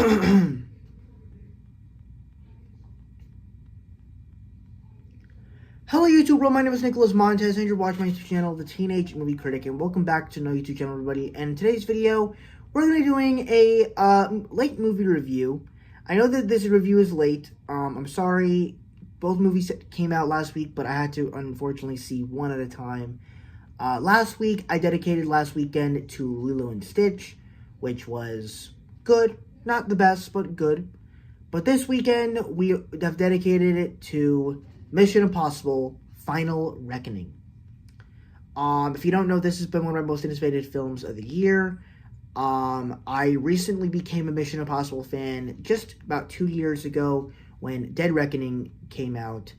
Hello YouTube world, my name is Nicholas Montez and you're watching my YouTube channel, The Teenage Movie Critic, and welcome back to my YouTube channel, everybody. And in today's video, we're going to be doing a late movie review. I know that this review is late. I'm sorry, both movies came out last week, but I had to unfortunately see one at a time. Last week, I dedicated last weekend to Lilo and Stitch, which was good. Not the best, but good. But this weekend, we have dedicated it to Mission Impossible: Final Reckoning. If you don't know, this has been one of my most anticipated films of the year. I recently became a Mission Impossible fan just about 2 years ago when Dead Reckoning came out.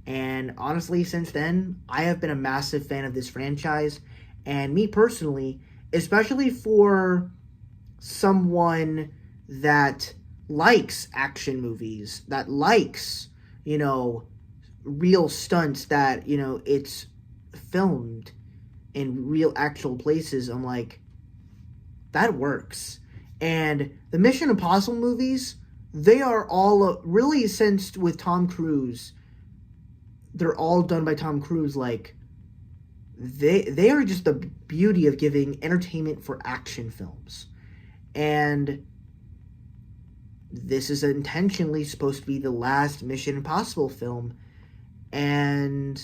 And honestly, since then, I have been a massive fan of this franchise. And me personally, especially for someone that likes action movies, that likes, real stunts, that, it's filmed in real actual places, I'm like, that works. And the Mission Impossible movies, they are all really, since with Tom Cruise, they're all done by Tom Cruise. Like, they are just the beauty of giving entertainment for action films. And this is intentionally supposed to be the last Mission Impossible film. And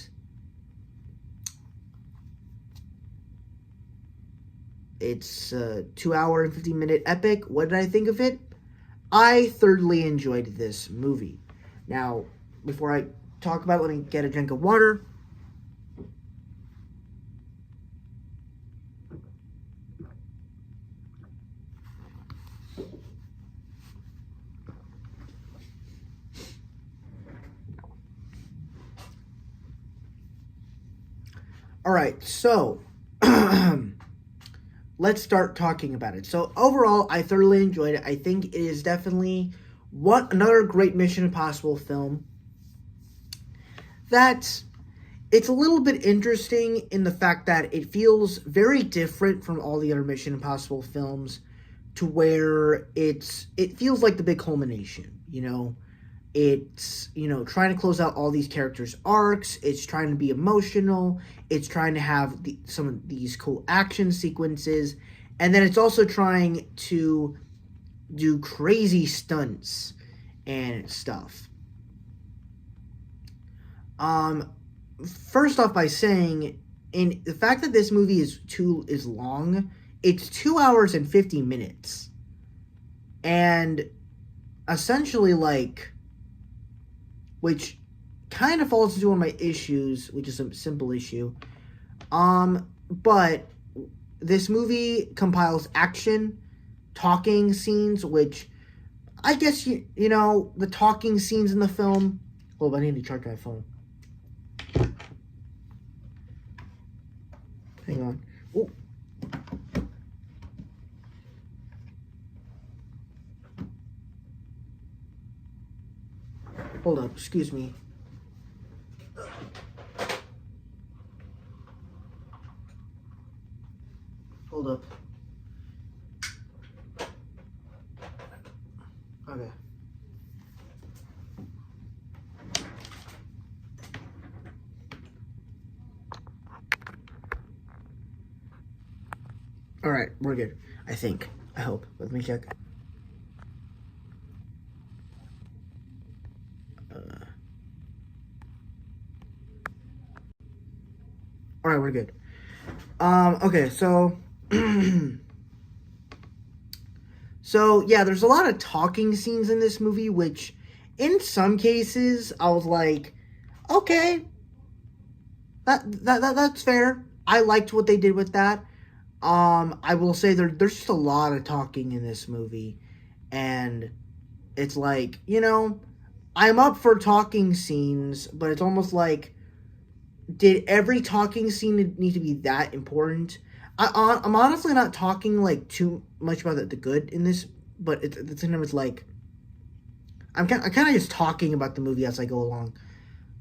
it's a 2 hour and 50-minute epic. What did I think of it? I thoroughly enjoyed this movie. Now, before I talk about it, let me get a drink of water. Alright, so let's start talking about it. So overall, I thoroughly enjoyed it. I think it is definitely another great Mission Impossible film. That it's a little bit interesting in the fact that it feels very different from all the other Mission Impossible films, to where it feels like the big culmination, It's, trying to close out all these characters' arcs. It's trying to be emotional. It's trying to have some of these cool action sequences. And then it's also trying to do crazy stunts and stuff. First off by saying, in the fact that this movie is long, it's 2 hours and 50 minutes. And essentially, which kind of falls into one of my issues, which is a simple issue. But this movie compiles action, talking scenes, which I guess, the talking scenes in the film. Oh, I need to charge my phone. Hang on. Oh. Hold up, excuse me. Hold up. Okay. Alright, we're good. I think. I hope. Let me check. Alright, we're good. Okay, so yeah, there's a lot of talking scenes in this movie, which in some cases I was like, okay, that's fair. I liked what they did with that. I will say there's just a lot of talking in this movie, and it's like, I'm up for talking scenes, but it's almost like, did every talking scene need to be that important? I'm honestly not talking too much about the good in this, but it's like I'm kind of just talking about the movie as I go along.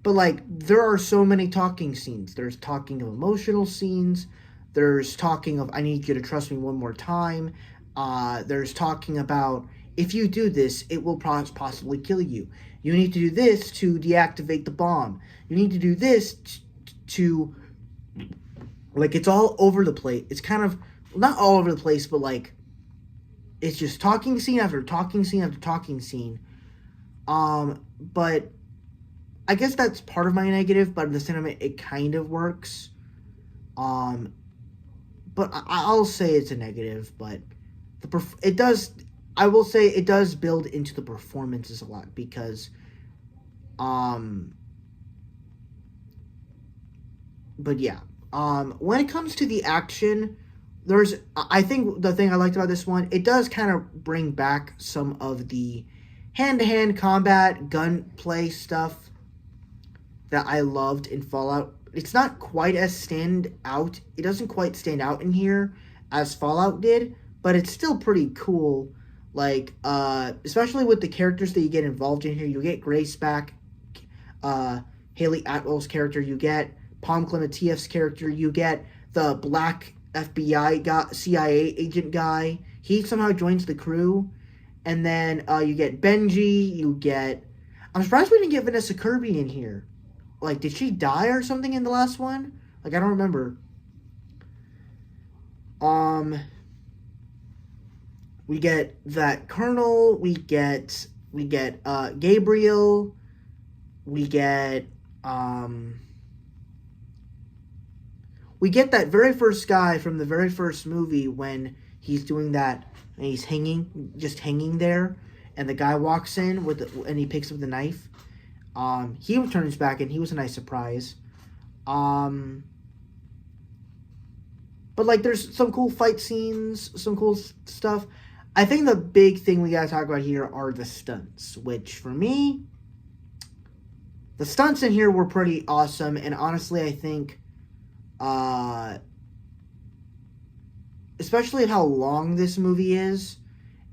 But there are so many talking scenes. There's talking of emotional scenes. There's talking of I need you to trust me one more time. There's talking about If you do this, it will possibly kill you. You need to do this to deactivate the bomb. You need to do this to like, it's all over the place. It's kind of, not all over the place, but like, it's just talking scene after talking scene after talking scene. But I guess that's part of my negative, but in the cinema, it kind of works. But I'll say it's a negative, but it does, I will say it does build into the performances a lot, because, but yeah. When it comes to the action, I think the thing I liked about this one, it does kind of bring back some of the hand-to-hand combat, gunplay stuff that I loved in Fallout. It's not quite as it doesn't quite stand out in here as Fallout did, but it's still pretty cool. Like, especially with the characters that you get involved in here. You get Grace back, Haley Atwell's character, you get Palm Clementieff's character, you get the black FBI guy, CIA agent guy. He somehow joins the crew. And then you get Benji, I'm surprised we didn't get Vanessa Kirby in here. Like, did she die or something in the last one? Like, I don't remember. We get that Colonel, we get Gabriel, we get that very first guy from the very first movie when he's doing that, and he's just hanging there, and the guy walks in and he picks up the knife. He returns back, and he was a nice surprise. But like, there's some cool fight scenes, some cool stuff. I think the big thing we gotta talk about here are the stunts, which for me, the stunts in here were pretty awesome, and honestly, I think, especially how long this movie is,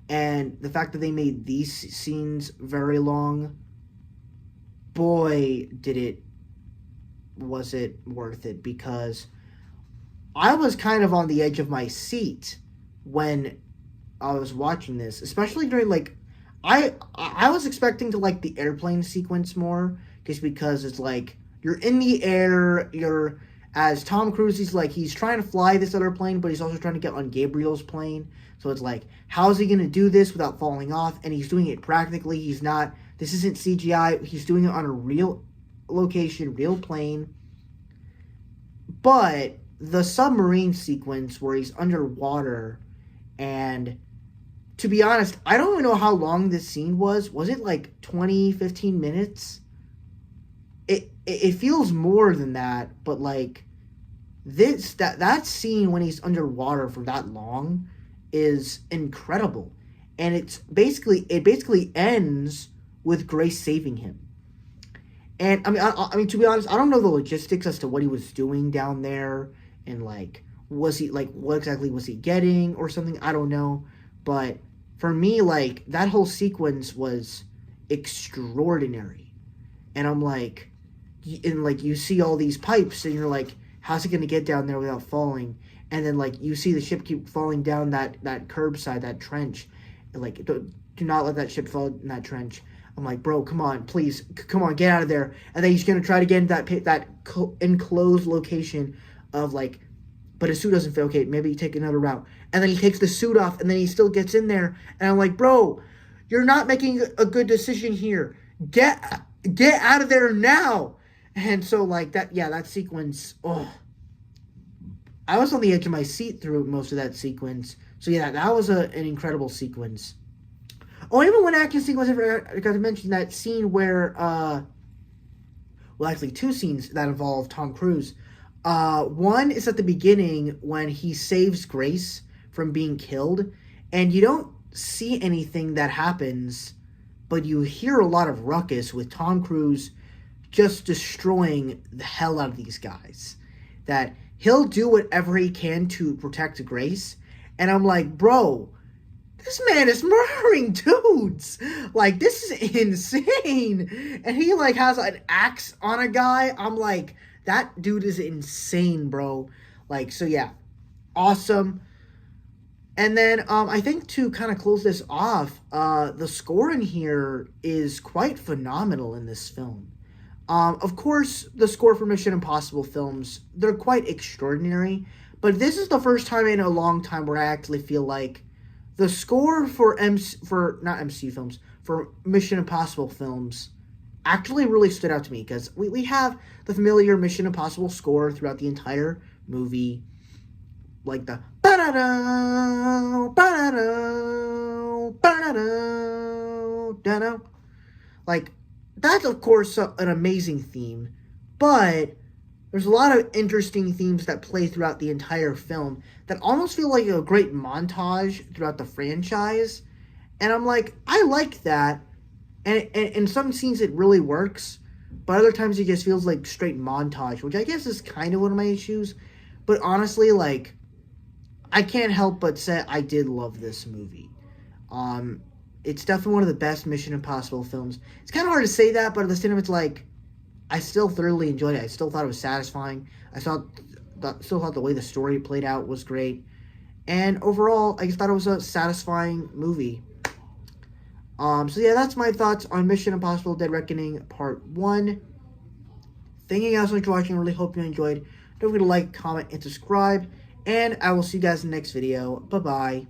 and the fact that they made these scenes very long, boy, was it worth it, because I was kind of on the edge of my seat when I was watching this, especially during, like, I was expecting to like the airplane sequence more, just because it's like, you're in the air, as Tom Cruise, he's trying to fly this other plane, but he's also trying to get on Gabriel's plane. So it's like, how's he going to do this without falling off? And he's doing it practically. This isn't CGI. He's doing it on a real location, real plane. But the submarine sequence where he's underwater, and to be honest, I don't even know how long this scene was. Was it like 20, 15 minutes? It feels more than that, but like, that scene when he's underwater for that long is incredible. And it basically ends with Grace saving him. And I mean, to be honest, I don't know the logistics as to what he was doing down there, and like, what exactly was he getting or something? I don't know. But for me, like, that whole sequence was extraordinary. And I'm like, you see all these pipes, and you're like, how's it going to get down there without falling? And then, like, you see the ship keep falling down that curbside, that trench. And, like, do not let that ship fall in that trench. I'm like, bro, come on, please, come on, get out of there. And then he's going to try to get into that enclosed location of, like, but his suit doesn't fit. Okay, maybe take another route. And then he takes the suit off, and then he still gets in there. And I'm like, bro, you're not making a good decision here. Get out of there now. And so, like, that sequence, I was on the edge of my seat through most of that sequence. So, yeah, that was an incredible sequence. Oh, even one action sequence, I forgot to mention that scene where, actually, two scenes that involve Tom Cruise. One is at the beginning when he saves Grace from being killed, and you don't see anything that happens, but you hear a lot of ruckus with Tom Cruise just destroying the hell out of these guys. That he'll do whatever he can to protect Grace, and I'm like, bro, this man is murdering dudes. Like, this is insane. And he, like, has an axe on a guy. I'm like, that dude is insane, bro. Like, so yeah, awesome. And then I think to kind of close this off, the score in here is quite phenomenal in this film. Of course, the score for Mission Impossible films, they're quite extraordinary, but this is the first time in a long time where I actually feel like the score for not MCU films, for Mission Impossible films actually really stood out to me, because we have the familiar Mission Impossible score throughout the entire movie, like the ba-da-da, ba-da-da, ba-da-da, da-da. Like, that's of course an amazing theme, but there's a lot of interesting themes that play throughout the entire film that almost feel like a great montage throughout the franchise. And I'm like, I like that. And in some scenes it really works, but other times it just feels like straight montage, which I guess is kind of one of my issues. But honestly, like, I can't help but say I did love this movie. It's definitely one of the best Mission Impossible films. It's kind of hard to say that, but at the same time, it's like, I still thoroughly enjoyed it. I still thought it was satisfying. I still thought the way the story played out was great. And overall, I just thought it was a satisfying movie. So yeah, that's my thoughts on Mission Impossible Dead Reckoning Part 1. Thank you guys so much for watching. I really hope you enjoyed. Don't forget to like, comment, and subscribe. And I will see you guys in the next video. Bye-bye.